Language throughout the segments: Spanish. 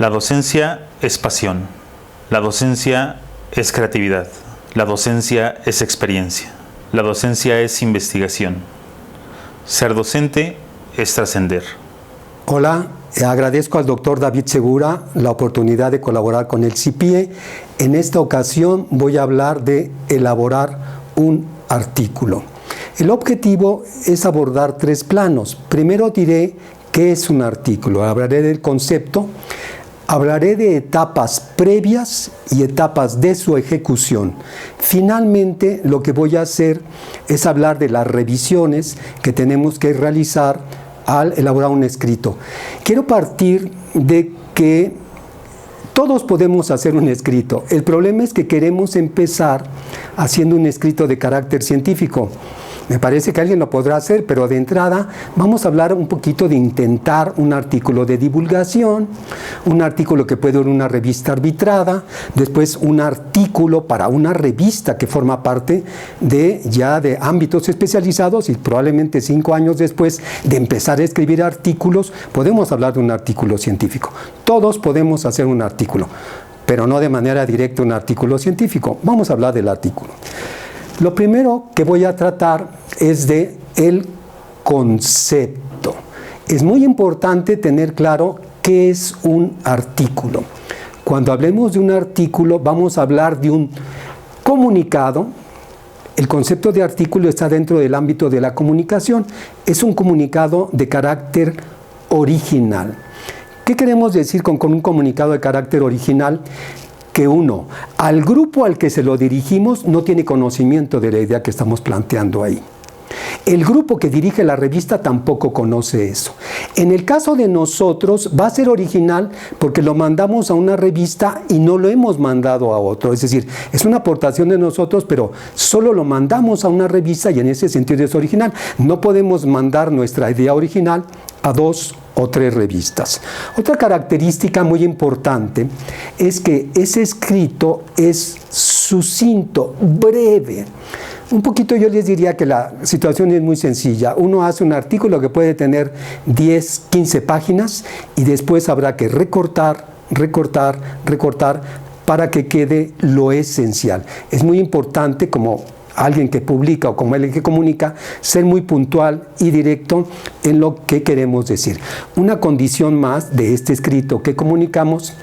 La docencia es pasión, la docencia es creatividad, la docencia es experiencia, la docencia es investigación. Ser docente es trascender. Hola, agradezco al doctor David Segura la oportunidad de colaborar con el CIPIE. En esta ocasión voy a hablar de elaborar un artículo. El objetivo es abordar tres planos. Primero diré qué es un artículo, hablaré del concepto, hablaré de etapas previas y etapas de su ejecución. Finalmente, lo que voy a hacer es hablar de las revisiones que tenemos que realizar al elaborar un escrito. Quiero partir de que todos podemos hacer un escrito. El problema es que queremos empezar haciendo un escrito de carácter científico. Me parece que alguien lo podrá hacer, pero de entrada vamos a hablar un poquito de intentar un artículo de divulgación, un artículo que puede ir en una revista arbitrada, después un artículo para una revista que forma parte de ámbitos especializados, y probablemente 5 años después de empezar a escribir artículos, podemos hablar de un artículo científico. Todos podemos hacer un artículo, pero no de manera directa un artículo científico. Vamos a hablar del artículo. Lo primero que voy a tratar es de el concepto. Es muy importante tener claro qué es un artículo. Cuando hablemos de un artículo, vamos a hablar de un comunicado. El concepto de artículo está dentro del ámbito de la comunicación. Es un comunicado de carácter original. ¿Qué queremos decir con un comunicado de carácter original? Que uno, al grupo al que se lo dirigimos, no tiene conocimiento de la idea que estamos planteando ahí. El grupo que dirige la revista tampoco conoce eso. En el caso de nosotros, va a ser original porque lo mandamos a una revista y no lo hemos mandado a otro. Es decir, es una aportación de nosotros, pero solo lo mandamos a una revista y en ese sentido es original. No podemos mandar nuestra idea original a 2 o 3 revistas. Otra característica muy importante es que ese escrito es sucinto, breve. Un poquito yo les diría que la situación es muy sencilla. Uno hace un artículo que puede tener 10, 15 páginas y después habrá que recortar para que quede lo esencial. Es muy importante, como alguien que publica o como alguien que comunica, ser muy puntual y directo en lo que queremos decir. Una condición más de este escrito que comunicamos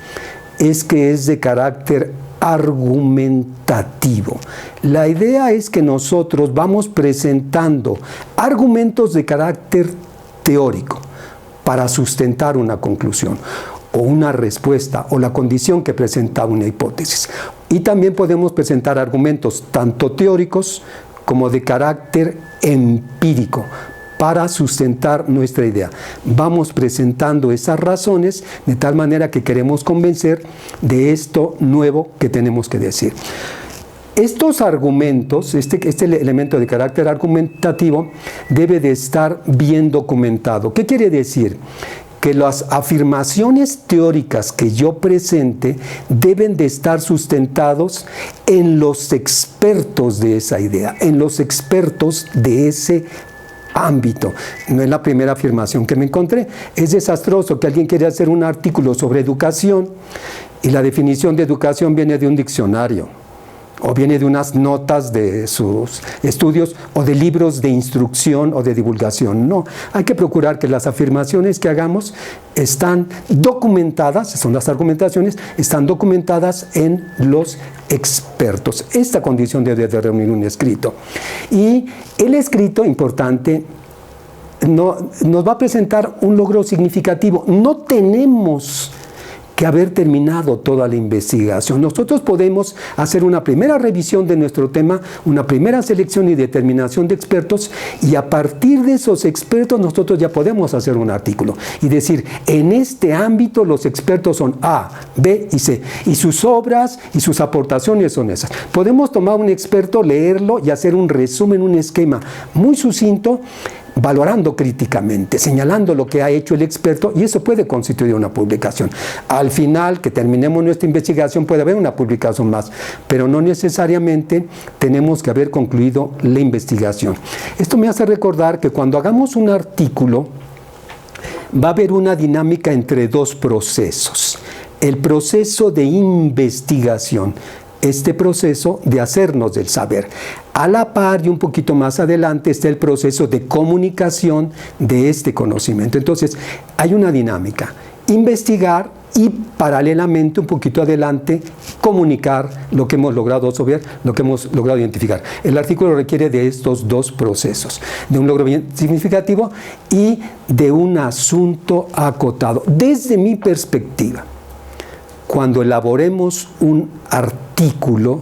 es que es de carácter argumentativo. La idea es que nosotros vamos presentando argumentos de carácter teórico para sustentar una conclusión o una respuesta o la condición que presenta una hipótesis. Y también podemos presentar argumentos tanto teóricos como de carácter empírico para sustentar nuestra idea. Vamos presentando esas razones de tal manera que queremos convencer de esto nuevo que tenemos que decir. Estos argumentos, este elemento de carácter argumentativo debe de estar bien documentado. ¿Qué quiere decir? Que las afirmaciones teóricas que yo presente deben de estar sustentados en los expertos de esa idea, en los expertos de ese ámbito. No es la primera afirmación que me encontré. Es desastroso que alguien quiera hacer un artículo sobre educación y la definición de educación viene de un diccionario o viene de unas notas de sus estudios o de libros de instrucción o de divulgación. No, hay que procurar que las afirmaciones que hagamos están documentadas, son las argumentaciones, están documentadas en los expertos. Esta condición debe de reunir un escrito. Y el escrito, importante, nos va a presentar un logro significativo. No tenemos que haber terminado toda la investigación. Nosotros podemos hacer una primera revisión de nuestro tema, una primera selección y determinación de expertos, y a partir de esos expertos nosotros ya podemos hacer un artículo y decir, en este ámbito los expertos son A, B y C, y sus obras y sus aportaciones son esas. Podemos tomar un experto, leerlo y hacer un resumen, un esquema muy sucinto, valorando críticamente, señalando lo que ha hecho el experto, y eso puede constituir una publicación. Al final, que terminemos nuestra investigación, puede haber una publicación más, pero no necesariamente tenemos que haber concluido la investigación. Esto me hace recordar que cuando hagamos un artículo, va a haber una dinámica entre dos procesos. el proceso de investigación, este proceso de hacernos del saber. A la par y un poquito más adelante está el proceso de comunicación de este conocimiento. Entonces, hay una dinámica: investigar y paralelamente, un poquito adelante, comunicar lo que hemos logrado saber, lo que hemos logrado identificar. El artículo requiere de estos dos procesos, de un logro bien significativo y de un asunto acotado. Desde mi perspectiva, cuando elaboremos un artículo,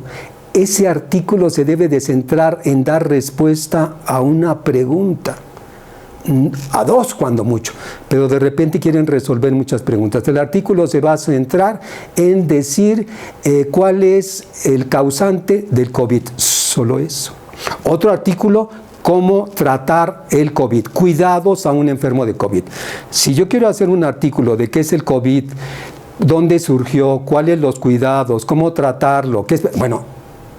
ese artículo se debe de centrar en dar respuesta a una pregunta, a dos cuando mucho, pero de repente quieren resolver muchas preguntas. El artículo se va a centrar en decir cuál es el causante del COVID, solo eso. Otro artículo: cómo tratar el COVID, cuidados a un enfermo de COVID. Si yo quiero hacer un artículo de qué es el COVID, dónde surgió, cuáles los cuidados, cómo tratarlo, bueno,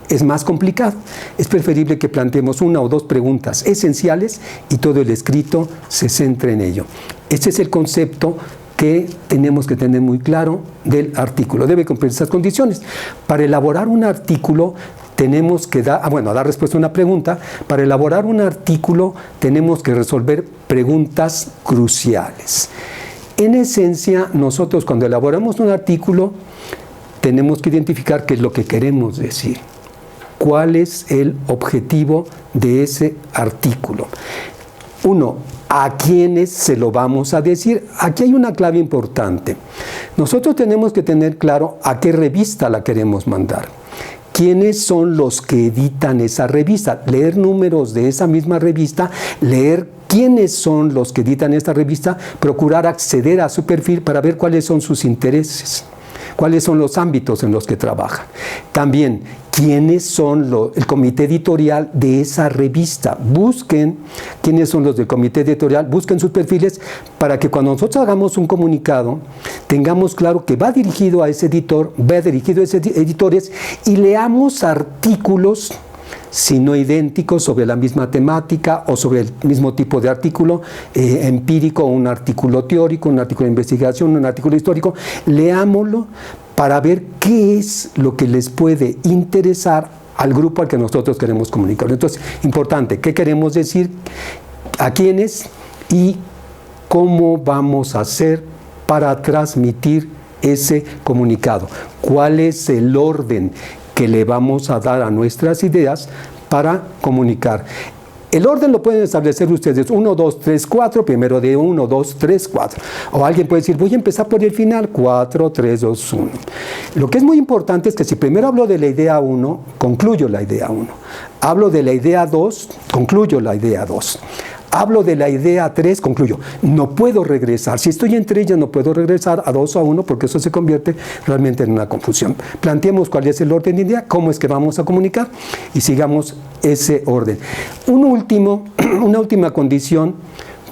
es más complicado. Es preferible que planteemos una o dos preguntas esenciales y todo el escrito se centre en ello. Este es el concepto que tenemos que tener muy claro del artículo. Debe cumplir esas condiciones. Para elaborar un artículo tenemos que dar respuesta a una pregunta. Para elaborar un artículo tenemos que resolver preguntas cruciales. En esencia, nosotros cuando elaboramos un artículo tenemos que identificar qué es lo que queremos decir. ¿Cuál es el objetivo de ese artículo? Uno, ¿a quiénes se lo vamos a decir? Aquí hay una clave importante. Nosotros tenemos que tener claro a qué revista la queremos mandar. ¿Quiénes son los que editan esa revista? Leer números de esa misma revista, leer quiénes son los que editan esta revista, procurar acceder a su perfil para ver cuáles son sus intereses, cuáles son los ámbitos en los que trabajan. También, quiénes son el comité editorial de esa revista. Busquen quiénes son los del comité editorial, busquen sus perfiles para que cuando nosotros hagamos un comunicado tengamos claro que va dirigido a ese editor, va dirigido a esos editores, y leamos artículos, si no idénticos, sobre la misma temática o sobre el mismo tipo de artículo empírico, un artículo teórico, un artículo de investigación, un artículo histórico. Leámoslo para ver qué es lo que les puede interesar al grupo al que nosotros queremos comunicar. Entonces, importante, ¿qué queremos decir? ¿A quiénes? Y cómo vamos a hacer para transmitir ese comunicado. ¿Cuál es el orden que le vamos a dar a nuestras ideas para comunicar? El orden lo pueden establecer ustedes: 1, 2, 3, 4, primero de 1, 2, 3, 4. O alguien puede decir: voy a empezar por el final, 4, 3, 2, 1. Lo que es muy importante es que si primero hablo de la idea 1, concluyo la idea 1. Hablo de la idea 2, concluyo la idea 2. Hablo de la idea 3, concluyo. No puedo regresar. Si estoy entre ellas, no puedo regresar a 2 o a 1, porque eso se convierte realmente en una confusión. Planteemos cuál es el orden de idea, cómo es que vamos a comunicar y sigamos ese orden. Una última condición: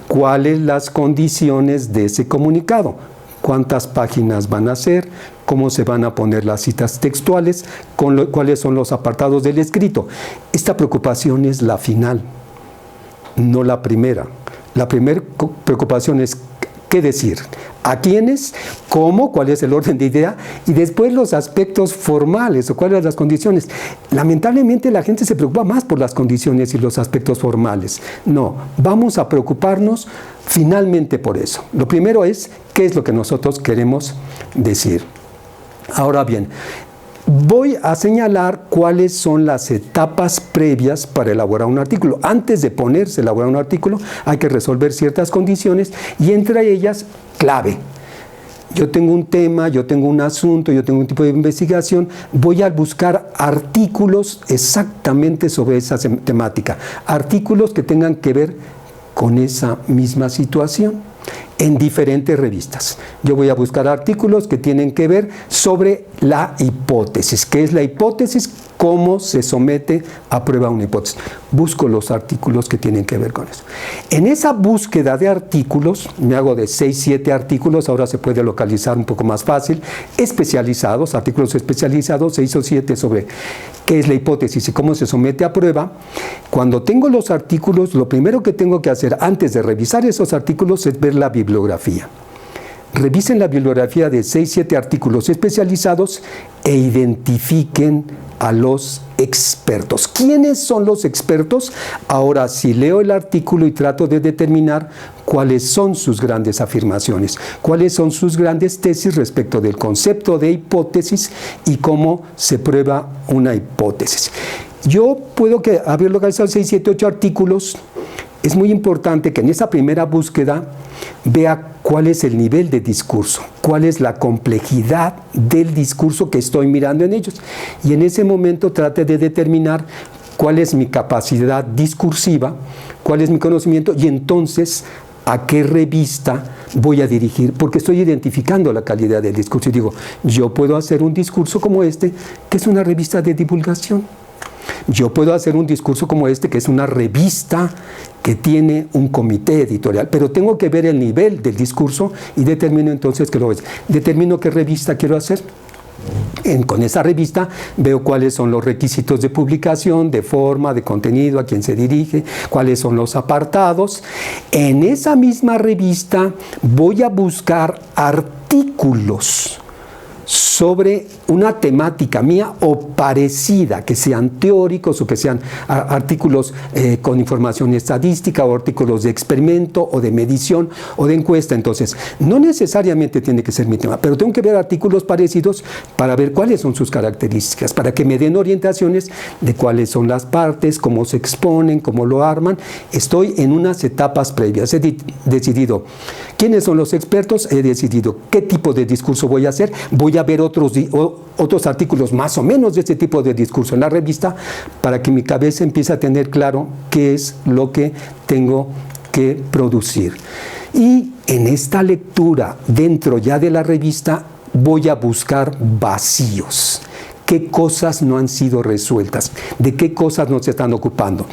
¿cuáles las condiciones de ese comunicado? ¿Cuántas páginas van a ser? ¿Cómo se van a poner las citas textuales? ¿Cuáles son los apartados del escrito? Esta preocupación es la final, no la primera. La primera preocupación es qué decir, a quiénes, cómo, cuál es el orden de idea, y después los aspectos formales o cuáles son las condiciones. Lamentablemente la gente se preocupa más por las condiciones y los aspectos formales. No, vamos a preocuparnos finalmente por eso. Lo primero es qué es lo que nosotros queremos decir. Ahora bien, voy a señalar cuáles son las etapas previas para elaborar un artículo. Antes de ponerse a elaborar un artículo, hay que resolver ciertas condiciones, y entre ellas, clave. Yo tengo un tema, yo tengo un asunto, yo tengo un tipo de investigación, voy a buscar artículos exactamente sobre esa temática, artículos que tengan que ver con esa misma situación en diferentes revistas. Yo voy a buscar artículos que tienen que ver sobre la hipótesis. ¿Qué es la hipótesis? ¿Cómo se somete a prueba una hipótesis? Busco los artículos que tienen que ver con eso. En esa búsqueda de artículos, me hago de 6, 7 artículos, ahora se puede localizar un poco más fácil, especializados, artículos especializados, 6 o 7 sobre qué es la hipótesis y cómo se somete a prueba. Cuando tengo los artículos, lo primero que tengo que hacer antes de revisar esos artículos es ver la bibliografía. revisen la bibliografía de 6-7 artículos especializados e identifiquen a los expertos. ¿Quiénes son los expertos? Ahora, si leo el artículo y trato de determinar cuáles son sus grandes afirmaciones, cuáles son sus grandes tesis respecto del concepto de hipótesis y cómo se prueba una hipótesis. Yo puedo haber localizado 6, 7, 8 artículos. Es muy importante que en esa primera búsqueda vea cuál es el nivel de discurso, cuál es la complejidad del discurso que estoy mirando en ellos. Y en ese momento trate de determinar cuál es mi capacidad discursiva, cuál es mi conocimiento y entonces a qué revista voy a dirigir, porque estoy identificando la calidad del discurso. Y digo, yo puedo hacer un discurso como este, que es una revista de divulgación. Yo puedo hacer un discurso como este, que es una revista que tiene un comité editorial, pero tengo que ver el nivel del discurso y determino entonces qué lo es. Determino qué revista quiero hacer. Con esa revista veo cuáles son los requisitos de publicación, de forma, de contenido, a quién se dirige, cuáles son los apartados. En esa misma revista voy a buscar artículos sobre una temática mía o parecida, que sean teóricos o que sean artículos con información estadística o artículos de experimento o de medición o de encuesta. Entonces, no necesariamente tiene que ser mi tema, pero tengo que ver artículos parecidos para ver cuáles son sus características, para que me den orientaciones de cuáles son las partes, cómo se exponen, cómo lo arman. Estoy en unas etapas previas. He decidido quiénes son los expertos, he decidido qué tipo de discurso voy a hacer, voy a ver otros artículos más o menos de este tipo de discurso en la revista para que mi cabeza empiece a tener claro qué es lo que tengo que producir. Y en esta lectura, dentro ya de la revista, voy a buscar vacíos. ¿Qué cosas no han sido resueltas? ¿De qué cosas no se están ocupando?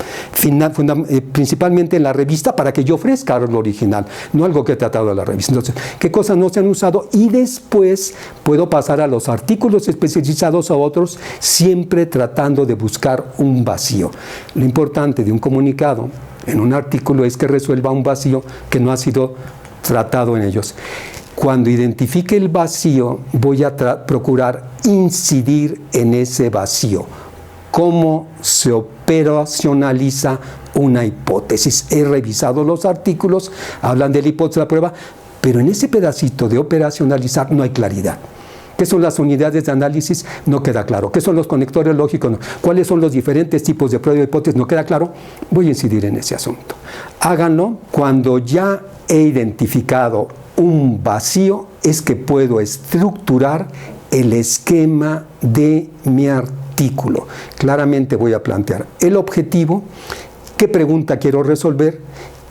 Principalmente en la revista, para que yo ofrezca lo original, no algo que he tratado de la revista. Entonces, ¿qué cosas no se han usado? Y después puedo pasar a los artículos especializados a otros, siempre tratando de buscar un vacío. Lo importante de un comunicado en un artículo es que resuelva un vacío que no ha sido tratado en ellos. Cuando identifique el vacío, voy a procurar incidir en ese vacío. ¿Cómo se operacionaliza una hipótesis? He revisado los artículos, hablan de la hipótesis de la prueba, pero en ese pedacito de operacionalizar no hay claridad. ¿Qué son las unidades de análisis? No queda claro. ¿Qué son los conectores lógicos? No. ¿Cuáles son los diferentes tipos de prueba de hipótesis? No queda claro. Voy a incidir en ese asunto. Háganlo cuando ya he identificado un vacío, es que puedo estructurar el esquema de mi artículo. Claramente voy a plantear el objetivo, qué pregunta quiero resolver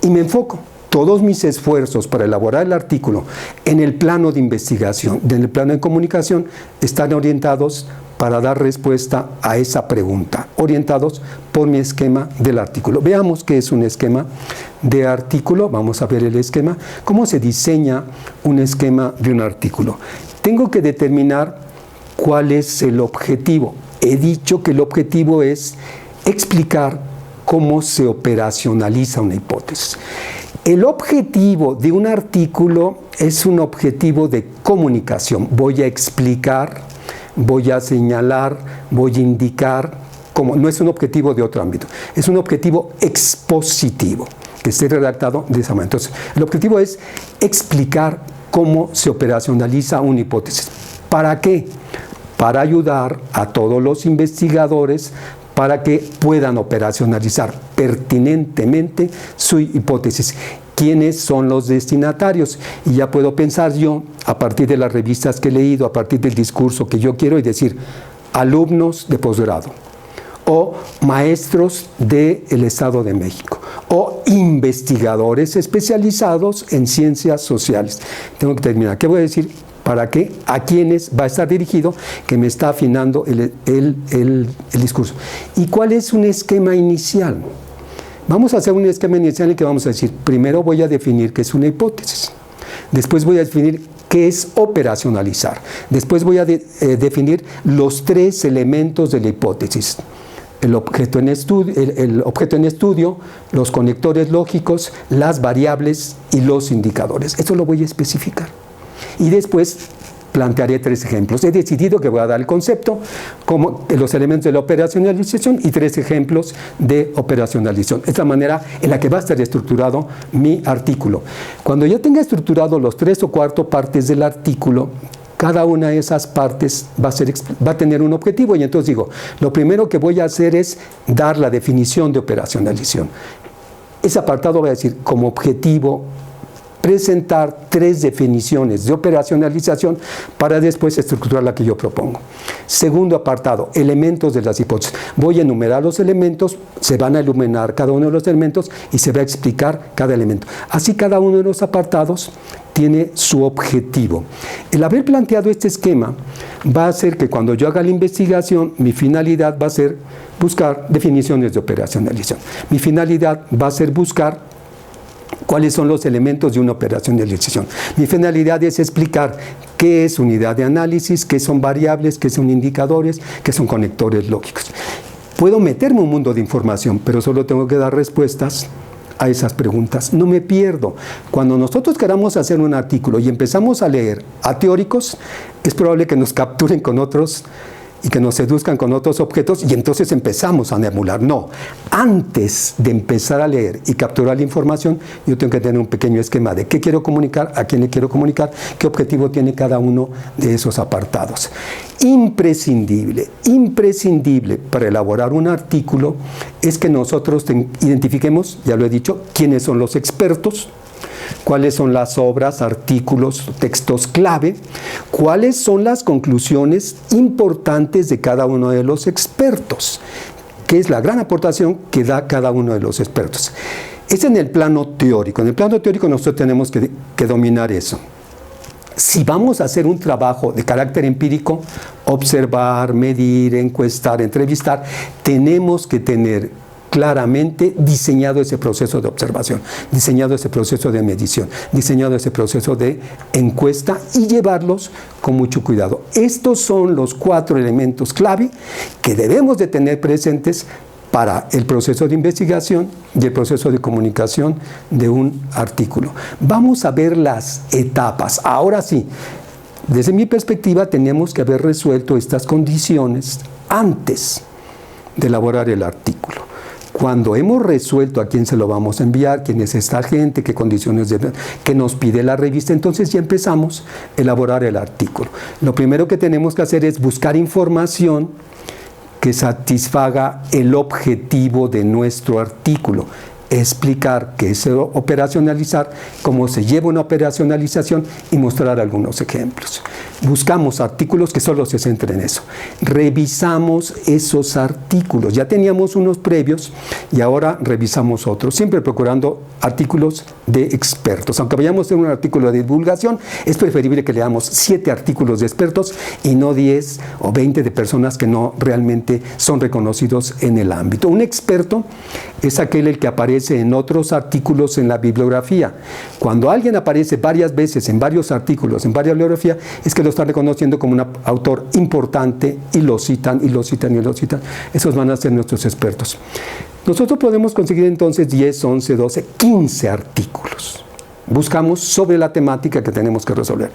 y me enfoco. Todos mis esfuerzos para elaborar el artículo en el plano de investigación, en el plano de comunicación, están orientados para dar respuesta a esa pregunta, orientados por mi esquema del artículo. Veamos qué es un esquema de artículo. Vamos a ver el esquema. ¿Cómo se diseña un esquema de un artículo? Tengo que determinar cuál es el objetivo. He dicho que el objetivo es explicar cómo se operacionaliza una hipótesis. El objetivo de un artículo es un objetivo de comunicación. Voy a explicar, voy a señalar, voy a indicar, como no es un objetivo de otro ámbito, es un objetivo expositivo, que esté redactado de esa manera. Entonces, el objetivo es explicar cómo se operacionaliza una hipótesis. ¿Para qué? Para ayudar a todos los investigadores para que puedan operacionalizar pertinentemente su hipótesis. ¿Quiénes son los destinatarios? Y ya puedo pensar yo, a partir de las revistas que he leído, a partir del discurso que yo quiero, y decir, alumnos de posgrado, o maestros del Estado de México, o investigadores especializados en ciencias sociales. Tengo que terminar. ¿Qué voy a decir? ¿Para qué? ¿A quiénes va a estar dirigido? Que me está afinando el discurso. ¿Y cuál es un esquema inicial? Vamos a hacer un esquema inicial en el que vamos a decir, primero voy a definir qué es una hipótesis. Después voy a definir qué es operacionalizar. Después voy a definir los tres elementos de la hipótesis. El objeto en estudio, los conectores lógicos, las variables y los indicadores. Eso lo voy a especificar. Y después plantearé 3 ejemplos. He decidido que voy a dar el concepto, como los elementos de la operacionalización y 3 ejemplos de operacionalización. Es la manera en la que va a estar estructurado mi artículo. Cuando yo tenga estructurado los 3 o 4 partes del artículo, cada una de esas partes va a tener un objetivo, y entonces digo, lo primero que voy a hacer es dar la definición de operacionalización. Ese apartado va a decir, como objetivo, presentar 3 definiciones de operacionalización para después estructurar la que yo propongo. Segundo apartado, elementos de las hipótesis. Voy a enumerar los elementos, se van a iluminar cada uno de los elementos y se va a explicar cada elemento. Así cada uno de los apartados tiene su objetivo. El haber planteado este esquema va a hacer que cuando yo haga la investigación, mi finalidad va a ser buscar definiciones de operacionalización. Mi finalidad va a ser buscar cuáles son los elementos de una operacionalización. Mi finalidad es explicar qué es unidad de análisis, qué son variables, qué son indicadores, qué son conectores lógicos. Puedo meterme en un mundo de información, pero solo tengo que dar respuestas a esas preguntas. No me pierdo. Cuando nosotros queramos hacer un artículo y empezamos a leer a teóricos, es probable que nos capturen con otros y que nos seduzcan con otros objetos, y entonces empezamos a emular. No, antes de empezar a leer y capturar la información, yo tengo que tener un pequeño esquema de qué quiero comunicar, a quién le quiero comunicar, qué objetivo tiene cada uno de esos apartados. Imprescindible para elaborar un artículo es que nosotros identifiquemos, ya lo he dicho, quiénes son los expertos, cuáles son las obras, artículos, textos clave, cuáles son las conclusiones importantes de cada uno de los expertos, que es la gran aportación que da cada uno de los expertos. Es en el plano teórico. En el plano teórico nosotros tenemos que dominar eso. Si vamos a hacer un trabajo de carácter empírico, observar, medir, encuestar, entrevistar, tenemos que tener claramente diseñado ese proceso de observación, diseñado ese proceso de medición, diseñado ese proceso de encuesta y llevarlos con mucho cuidado. Estos son los 4 elementos clave que debemos de tener presentes para el proceso de investigación y el proceso de comunicación de un artículo. Vamos a ver las etapas. Ahora sí, desde mi perspectiva tenemos que haber resuelto estas condiciones antes de elaborar el artículo. Cuando hemos resuelto a quién se lo vamos a enviar, quién es esta gente, qué condiciones que nos pide la revista, entonces ya empezamos a elaborar el artículo. Lo primero que tenemos que hacer es buscar información que satisfaga el objetivo de nuestro artículo. Explicar qué es operacionalizar, cómo se lleva una operacionalización y mostrar algunos ejemplos. Buscamos artículos que solo se centren en eso. Revisamos esos artículos. Ya teníamos unos previos y ahora revisamos otros, siempre procurando artículos de expertos. Aunque vayamos a hacer un artículo de divulgación, es preferible que leamos 7 artículos de expertos y no 10 o 20 de personas que no realmente son reconocidos en el ámbito. Un experto es aquel el que aparece en otros artículos en la bibliografía. Cuando alguien aparece varias veces en varios artículos, en varias bibliografías, es que lo están reconociendo como un autor importante y lo citan, y lo citan, y lo citan. Esos van a ser nuestros expertos. Nosotros podemos conseguir entonces 10, 11, 12, 15 artículos. Buscamos sobre la temática que tenemos que resolver.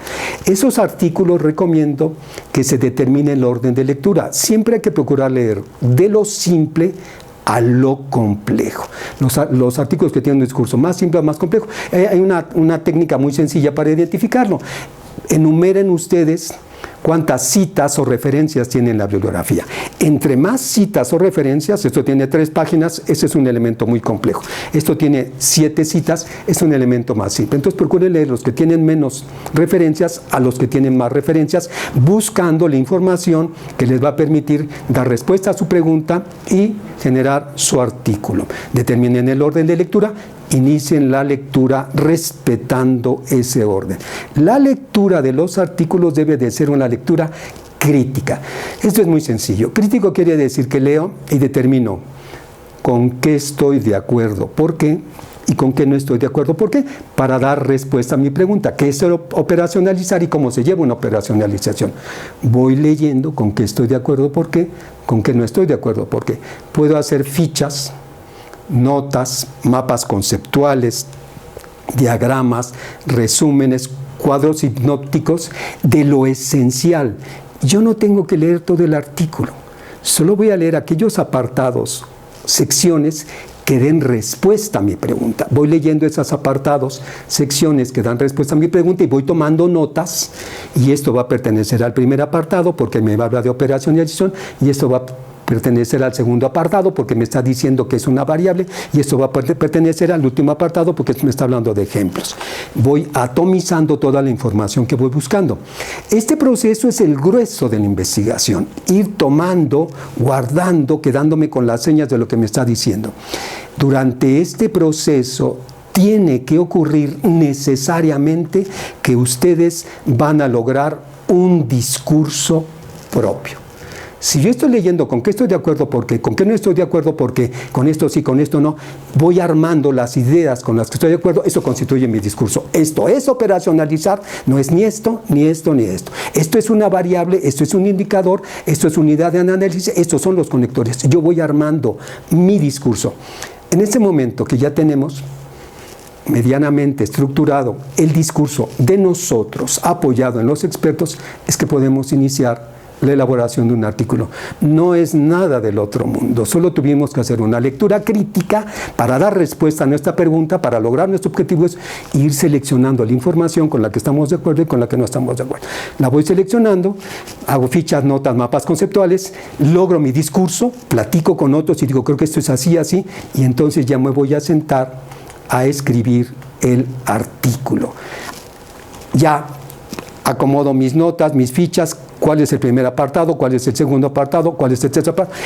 Esos artículos recomiendo que se determine el orden de lectura. Siempre hay que procurar leer de lo simple a lo complejo. Los artículos que tienen un discurso más simple o más complejo, hay una técnica muy sencilla para identificarlo. Enumeren ustedes cuántas citas o referencias tiene la bibliografía. Entre más citas o referencias, esto tiene 3 páginas, ese es un elemento muy complejo. Esto tiene 7 citas, es un elemento más simple. Entonces procuren leer los que tienen menos referencias a los que tienen más referencias, buscando la información que les va a permitir dar respuesta a su pregunta y generar su artículo. Determinen el orden de lectura. Inicien la lectura respetando ese orden. La lectura de los artículos debe de ser una lectura crítica. Esto es muy sencillo. Crítico quiere decir que leo y determino con qué estoy de acuerdo, por qué, y con qué no estoy de acuerdo, por qué, para dar respuesta a mi pregunta, qué es operacionalizar y cómo se lleva una operacionalización. Voy leyendo con qué estoy de acuerdo, por qué, con qué no estoy de acuerdo, por qué. Puedo hacer fichas, notas, mapas conceptuales, diagramas, resúmenes, cuadros sinópticos de lo esencial. Yo no tengo que leer todo el artículo, solo voy a leer aquellos apartados, secciones que den respuesta a mi pregunta. Voy leyendo esos apartados, secciones que dan respuesta a mi pregunta y voy tomando notas, y esto va a pertenecer al primer apartado porque me va a hablar de operación y decisión, y esto va a pertenecer al segundo apartado porque me está diciendo que es una variable, y esto va a pertenecer al último apartado porque me está hablando de ejemplos. Voy atomizando toda la información que voy buscando. Este proceso es el grueso de la investigación, ir tomando, guardando, quedándome con las señas de lo que me está diciendo. Durante este proceso tiene que ocurrir necesariamente que ustedes van a lograr un discurso propio. Si yo estoy leyendo con qué estoy de acuerdo, por qué, con qué no estoy de acuerdo, por qué, con esto sí, con esto no, voy armando las ideas con las que estoy de acuerdo, eso constituye mi discurso. Esto es operacionalizar, no es ni esto, ni esto, ni esto. Esto es una variable, esto es un indicador, esto es unidad de análisis, estos son los conectores. Yo voy armando mi discurso. En este momento que ya tenemos medianamente estructurado el discurso de nosotros, apoyado en los expertos, es que podemos iniciar la elaboración de un artículo. No es nada del otro mundo, solo tuvimos que hacer una lectura crítica para dar respuesta a nuestra pregunta, para lograr nuestro objetivo es ir seleccionando la información con la que estamos de acuerdo y con la que no estamos de acuerdo. La voy seleccionando, hago fichas, notas, mapas conceptuales, logro mi discurso, platico con otros y digo, creo que esto es así, así, y entonces ya me voy a sentar a escribir el artículo. Ya acomodo mis notas, mis fichas, cuál es el primer apartado, cuál es el segundo apartado, cuál es el tercer apartado.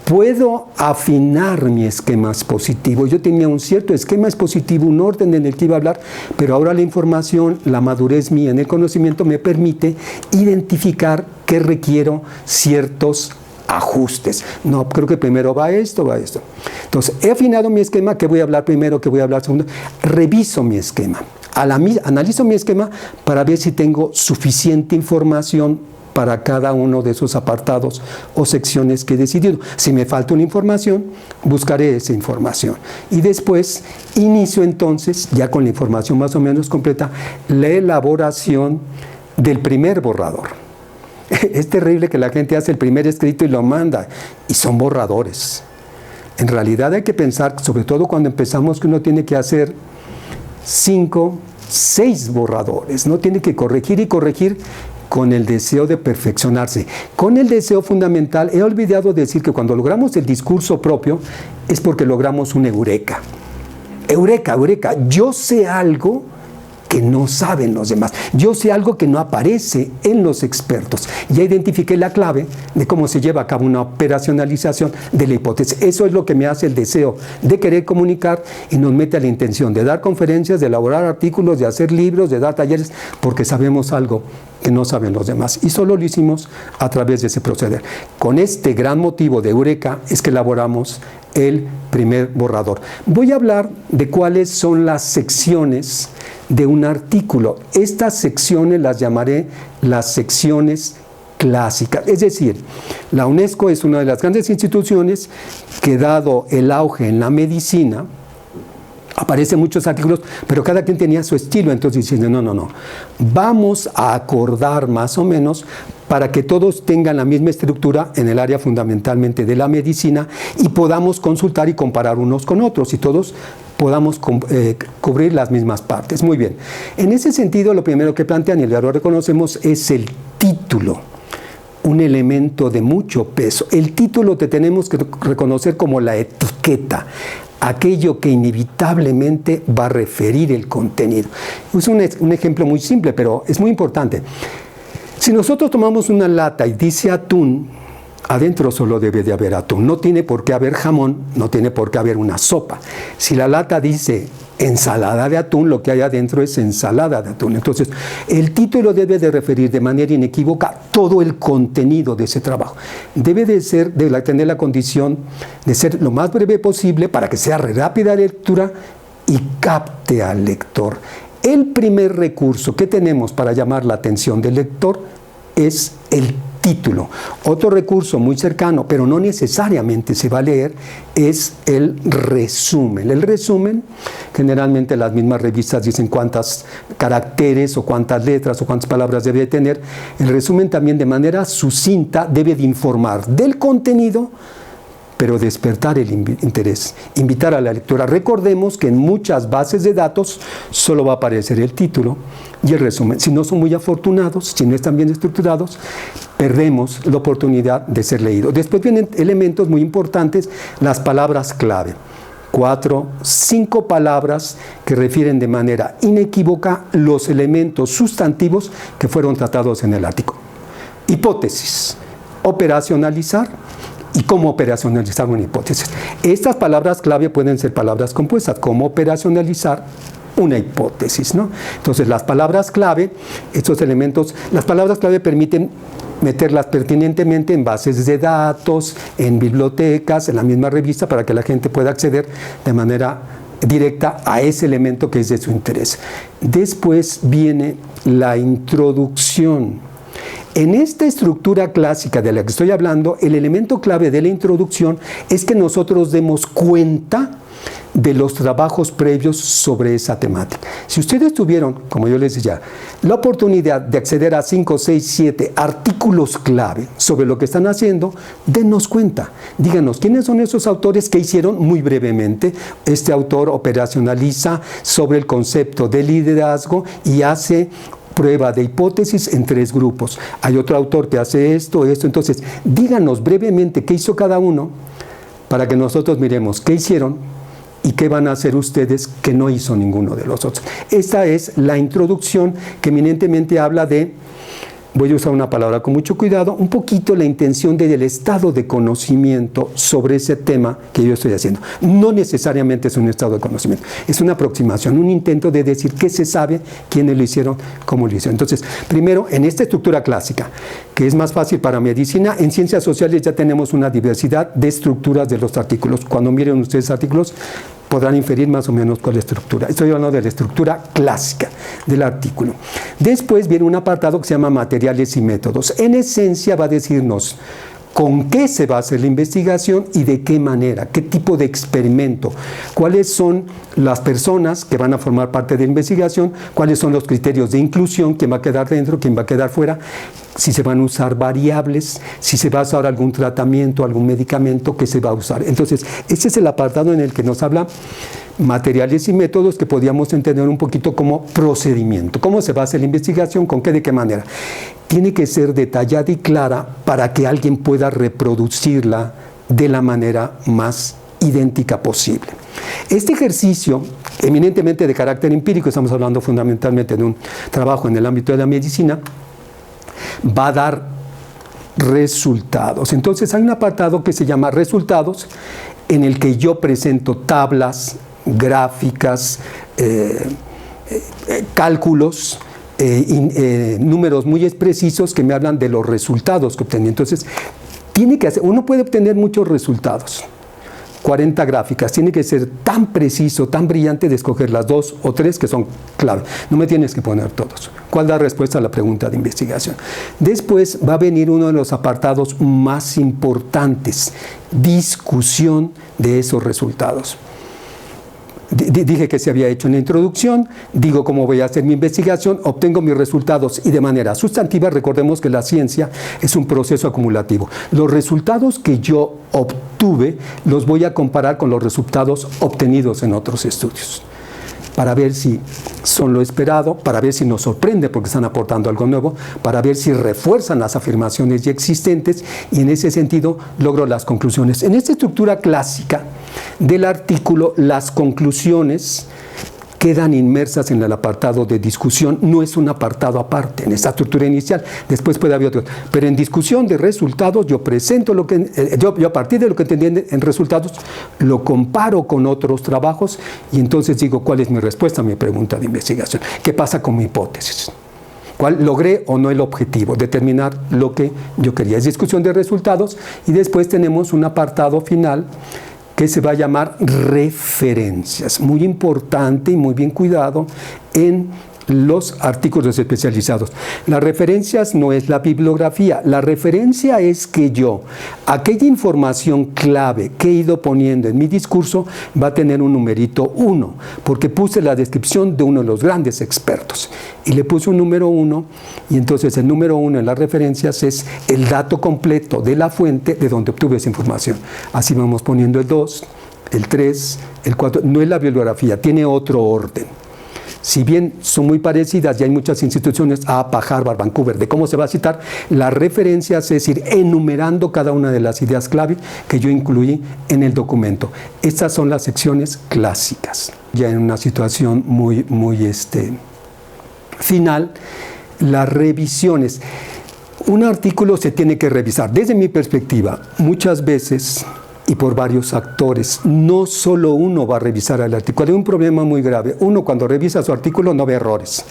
Puedo afinar mi esquema expositivo. Yo tenía un cierto esquema expositivo, un orden en el que iba a hablar, pero ahora la información, la madurez mía en el conocimiento me permite identificar que requiero ciertos ajustes. No, creo que primero va esto, va esto. Entonces, he afinado mi esquema, ¿qué voy a hablar primero, qué voy a hablar segundo? Reviso mi esquema. Analizo mi esquema para ver si tengo suficiente información para cada uno de esos apartados o secciones que he decidido. Si me falta una información, buscaré esa información. Y después inicio entonces, ya con la información más o menos completa, la elaboración del primer borrador. Es terrible que la gente hace el primer escrito y lo manda, y son borradores. En realidad hay que pensar, sobre todo cuando empezamos, que uno tiene que hacer 5, 6 borradores, ¿no? Tiene que corregir y corregir con el deseo de perfeccionarse. Con el deseo fundamental, he olvidado decir que cuando logramos el discurso propio es porque logramos un eureka. Eureka, eureka, yo sé algo que no saben los demás. Yo sé algo que no aparece en los expertos. Ya identifiqué la clave de cómo se lleva a cabo una operacionalización de la hipótesis. Eso es lo que me hace el deseo de querer comunicar y nos mete a la intención de dar conferencias, de elaborar artículos, de hacer libros, de dar talleres, porque sabemos algo que no saben los demás. Y solo lo hicimos a través de ese proceder. Con este gran motivo de eureka es que elaboramos el primer borrador. Voy a hablar de cuáles son las secciones de un artículo. Estas secciones las llamaré las secciones clásicas. Es decir, la UNESCO es una de las grandes instituciones que, dado el auge en la medicina, aparecen muchos artículos, pero cada quien tenía su estilo. Entonces dicen, no, vamos a acordar más o menos para que todos tengan la misma estructura en el área fundamentalmente de la medicina y podamos consultar y comparar unos con otros y todos podamos cubrir las mismas partes. Muy bien. En ese sentido, lo primero que plantean, y lo reconocemos, es el título. Un elemento de mucho peso. El título te tenemos que reconocer como la etiqueta, aquello que inevitablemente va a referir el contenido. Es un ejemplo muy simple, pero es muy importante. Si nosotros tomamos una lata y dice atún, adentro solo debe de haber atún. No tiene por qué haber jamón, no tiene por qué haber una sopa. Si la lata dice ensalada de atún, lo que hay adentro es ensalada de atún. Entonces, el título debe de referir de manera inequívoca todo el contenido de ese trabajo. Debe tener la condición de ser lo más breve posible para que sea rápida la lectura y capte al lector. El primer recurso que tenemos para llamar la atención del lector es el título. Otro recurso muy cercano, pero no necesariamente se va a leer, es el resumen. El resumen, generalmente las mismas revistas dicen cuántos caracteres o cuántas letras o cuántas palabras debe tener. El resumen también de manera sucinta debe de informar del contenido, pero despertar el interés, invitar a la lectura. Recordemos que en muchas bases de datos solo va a aparecer el título y el resumen. Si no son muy afortunados, si no están bien estructurados, perdemos la oportunidad de ser leídos. Después vienen elementos muy importantes, las palabras clave. 4, 5 palabras que refieren de manera inequívoca los elementos sustantivos que fueron tratados en el artículo. Hipótesis, operacionalizar y cómo operacionalizar una hipótesis. Estas palabras clave pueden ser palabras compuestas, cómo operacionalizar una hipótesis, ¿no? Entonces, las palabras clave, estos elementos, las palabras clave permiten meterlas pertinentemente en bases de datos, en bibliotecas, en la misma revista, para que la gente pueda acceder de manera directa a ese elemento que es de su interés. Después viene la introducción. En esta estructura clásica de la que estoy hablando, el elemento clave de la introducción es que nosotros demos cuenta de los trabajos previos sobre esa temática. Si ustedes tuvieron, como yo les decía, la oportunidad de acceder a 5, 6, 7 artículos clave sobre lo que están haciendo, denos cuenta. Díganos, ¿quiénes son esos autores que hicieron muy brevemente? Este autor operacionaliza sobre el concepto de liderazgo y hace prueba de hipótesis en 3 grupos. Hay otro autor que hace esto. Entonces, díganos brevemente qué hizo cada uno para que nosotros miremos qué hicieron y qué van a hacer ustedes que no hizo ninguno de los otros. Esta es la introducción que eminentemente habla de, voy a usar una palabra con mucho cuidado, un poquito la intención del estado de conocimiento sobre ese tema que yo estoy haciendo. No necesariamente es un estado de conocimiento, es una aproximación, un intento de decir qué se sabe, quiénes lo hicieron, cómo lo hicieron. Entonces, primero, en esta estructura clásica, que es más fácil para medicina, en ciencias sociales ya tenemos una diversidad de estructuras de los artículos. Cuando miren ustedes artículos, podrán inferir más o menos cuál es la estructura. Estoy hablando de la estructura clásica del artículo. Después viene un apartado que se llama materiales y métodos. En esencia va a decirnos con qué se va a hacer la investigación y de qué manera, qué tipo de experimento, cuáles son las personas que van a formar parte de la investigación, cuáles son los criterios de inclusión, quién va a quedar dentro, quién va a quedar fuera, si se van a usar variables, si se va a usar algún tratamiento, algún medicamento que se va a usar. Entonces, este es el apartado en el que nos habla materiales y métodos que podríamos entender un poquito como procedimiento. ¿Cómo se va a hacer la investigación? ¿Con qué? ¿De qué manera? Tiene que ser detallada y clara para que alguien pueda reproducirla de la manera más idéntica posible. Este ejercicio, eminentemente de carácter empírico, estamos hablando fundamentalmente de un trabajo en el ámbito de la medicina, va a dar resultados. Entonces hay un apartado que se llama resultados, en el que yo presento tablas, gráficas, cálculos, números muy precisos que me hablan de los resultados que obtengo. Entonces, uno puede obtener muchos resultados, 40 gráficas, tiene que ser tan preciso, tan brillante de escoger las 2 o 3 que son clave. No me tienes que poner todos. ¿Cuál da respuesta a la pregunta de investigación? Después va a venir uno de los apartados más importantes, discusión de esos resultados. Dije que se había hecho en la introducción, digo cómo voy a hacer mi investigación, obtengo mis resultados y de manera sustantiva, recordemos que la ciencia es un proceso acumulativo. Los resultados que yo obtuve los voy a comparar con los resultados obtenidos en otros estudios, para ver si son lo esperado, para ver si nos sorprende porque están aportando algo nuevo, para ver si refuerzan las afirmaciones ya existentes y en ese sentido logro las conclusiones. En esta estructura clásica del artículo, las conclusiones quedan inmersas en el apartado de discusión, no es un apartado aparte en esta estructura inicial, después puede haber otro, pero en discusión de resultados yo presento lo que, yo a partir de lo que entendí en resultados, lo comparo con otros trabajos y entonces digo cuál es mi respuesta a mi pregunta de investigación, qué pasa con mi hipótesis, cuál logré o no el objetivo, determinar lo que yo quería. Es discusión de resultados y después tenemos un apartado final que se va a llamar referencias, muy importante y muy bien cuidado en los artículos especializados. Las referencias no es la bibliografía, la referencia es que yo, aquella información clave que he ido poniendo en mi discurso va a tener un numerito 1, porque puse la descripción de uno de los grandes expertos y le puse un número 1, y entonces el número 1 en las referencias es el dato completo de la fuente de donde obtuve esa información. Así vamos poniendo el 2, el 3, el 4, no es la bibliografía, tiene otro orden. Si bien son muy parecidas y hay muchas instituciones, APA, Harvard, Vancouver, de cómo se va a citar, las referencias es ir enumerando cada una de las ideas clave que yo incluí en el documento. Estas son las secciones clásicas. Ya en una situación muy final, las revisiones. Un artículo se tiene que revisar. Desde mi perspectiva, muchas veces y por varios actores. No solo uno va a revisar el artículo. Hay un problema muy grave. Uno, cuando revisa su artículo, no ve errores.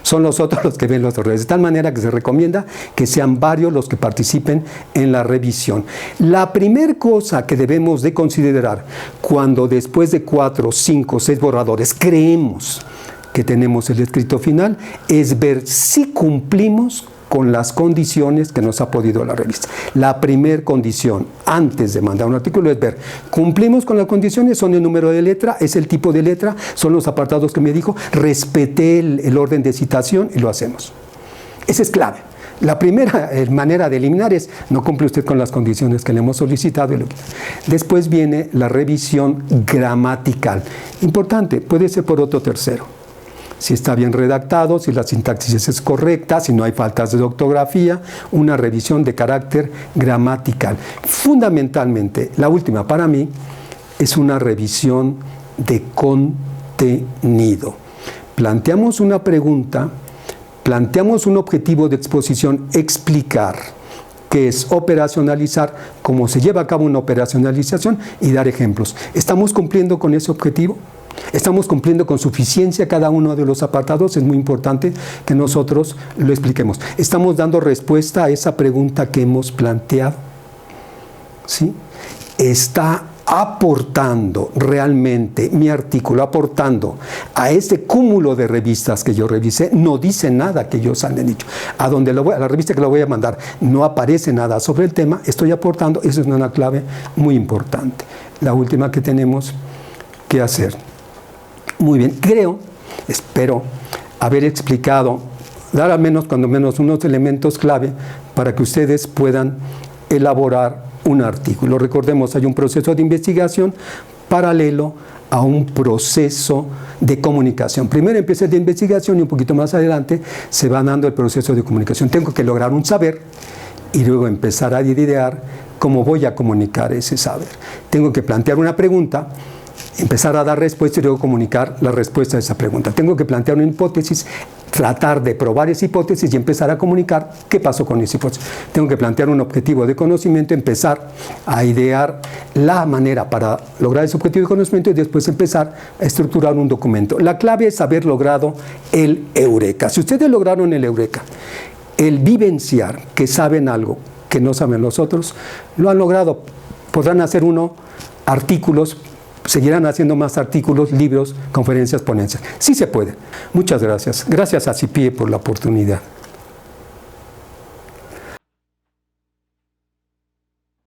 Son los otros los que ven los errores. De tal manera que se recomienda que sean varios los que participen en la revisión. La primera cosa que debemos de considerar cuando después de 4, 5, 6 borradores creemos que tenemos el escrito final es ver si cumplimos con las condiciones que nos ha podido la revista. La primera condición antes de mandar un artículo es ver, ¿cumplimos con las condiciones? Son el número de letra, es el tipo de letra, son los apartados que me dijo, respeté el orden de citación y lo hacemos. Esa es clave. La primera manera de eliminar es, no cumple usted con las condiciones que le hemos solicitado. Después viene la revisión gramatical. Importante, puede ser por otro tercero. Si está bien redactado, si la sintaxis es correcta, si no hay faltas de ortografía, una revisión de carácter gramatical. Fundamentalmente, la última para mí es una revisión de contenido. Planteamos una pregunta, planteamos un objetivo de exposición, explicar qué es operacionalizar, cómo se lleva a cabo una operacionalización y dar ejemplos. ¿Estamos cumpliendo con ese objetivo? ¿Estamos cumpliendo con suficiencia cada uno de los apartados? Es muy importante que nosotros lo expliquemos. ¿Estamos dando respuesta a esa pregunta que hemos planteado? ¿Sí? ¿Está aportando realmente mi artículo, aportando a este cúmulo de revistas que yo revisé? No dice nada que ellos han dicho. A la revista que lo voy a mandar no aparece nada sobre el tema, estoy aportando. Eso es una clave muy importante. La última que tenemos que hacer. Muy bien, espero haber explicado, dar al menos, cuando menos, unos elementos clave para que ustedes puedan elaborar un artículo. Recordemos, hay un proceso de investigación paralelo a un proceso de comunicación. Primero empieza el de investigación y un poquito más adelante se va dando el proceso de comunicación. Tengo que lograr un saber y luego empezar a idear cómo voy a comunicar ese saber. Tengo que plantear una pregunta, empezar a dar respuesta y luego comunicar la respuesta a esa pregunta. Tengo que plantear una hipótesis, tratar de probar esa hipótesis y empezar a comunicar qué pasó con esa hipótesis. Tengo que plantear un objetivo de conocimiento, empezar a idear la manera para lograr ese objetivo de conocimiento y después empezar a estructurar un documento. La clave es haber logrado el eureka. Si ustedes lograron el eureka, el vivenciar que saben algo que no saben los otros, lo han logrado. Podrán hacer artículos, seguirán haciendo más artículos, libros, conferencias, ponencias. Sí se puede. Muchas gracias. Gracias a CIPIE por la oportunidad.